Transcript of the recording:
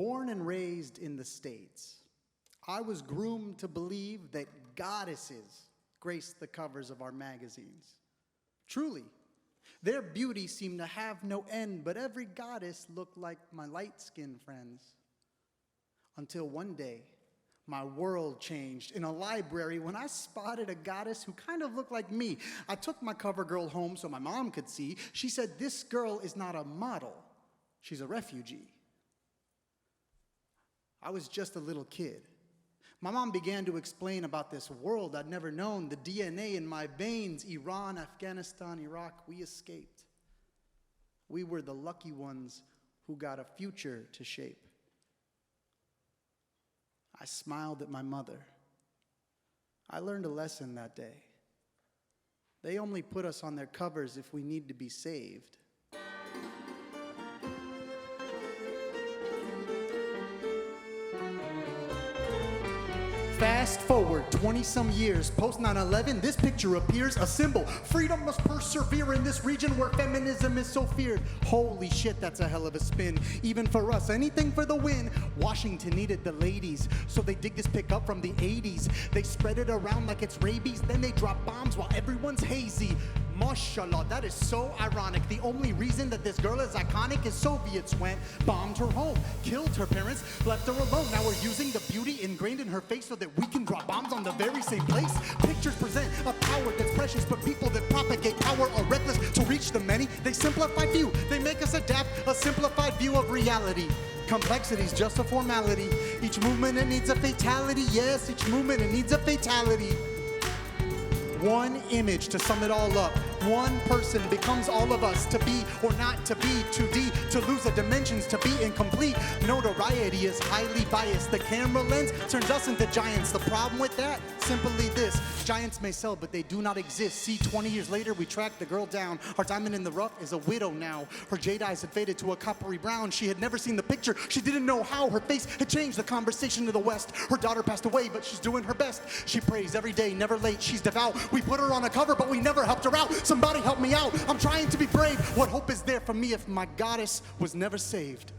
Born and raised in the States, I was groomed to believe that goddesses graced the covers of our magazines. Truly, their beauty seemed to have no end, but every goddess looked like my light-skinned friends. Until one day, my world changed in a library when I spotted a goddess who kind of looked like me. I took my cover girl home so my mom could see. She said, "This girl is not a model, she's a refugee." I was just a little kid. My mom began to explain about this world I'd never known, the DNA in my veins. Iran, Afghanistan, Iraq, we escaped. We were the lucky ones who got a future to shape. I smiled at my mother. I learned a lesson that day. They only put us on their covers if we need to be saved. Fast forward 20-some years, post 9/11, this picture appears, a symbol. Freedom must persevere in this region where feminism is so feared. Holy shit, that's a hell of a spin. Even for us, anything for the win. Washington needed the ladies, so they dig this pic up from the 80s. They spread it around like it's rabies, then they drop bombs while everyone's hazy. Mashallah, that is so ironic. The only reason that this girl is iconic is Soviets went, bombed her home, killed her parents, left her alone. Now we're using the beauty ingrained in her face so that we can drop bombs on the very same place. Pictures present a power that's precious, but people that propagate power are reckless. To reach the many, they simplify view. They make us adapt a simplified view of reality. Complexity's just a formality. Each movement, it needs a fatality. Yes, each movement, it needs a fatality. One image to sum it all up. One person becomes all of us. To be or not to be, 2D, to lose the dimensions, to be incomplete. Notoriety is highly biased. The camera lens turns us into giants. The problem with that? Simply this. Giants may sell, but they do not exist. See, 20 years later, we tracked the girl down. Our diamond in the rough is a widow now. Her jade eyes had faded to a coppery brown. She had never seen the picture. She didn't know how. Her face had changed the conversation to the West. Her daughter passed away, but she's doing her best. She prays every day, never late. She's devout. We put her on a cover, but we never helped her out. Somebody help me out. I'm trying to be brave. What hope is there for me if my goddess was never saved?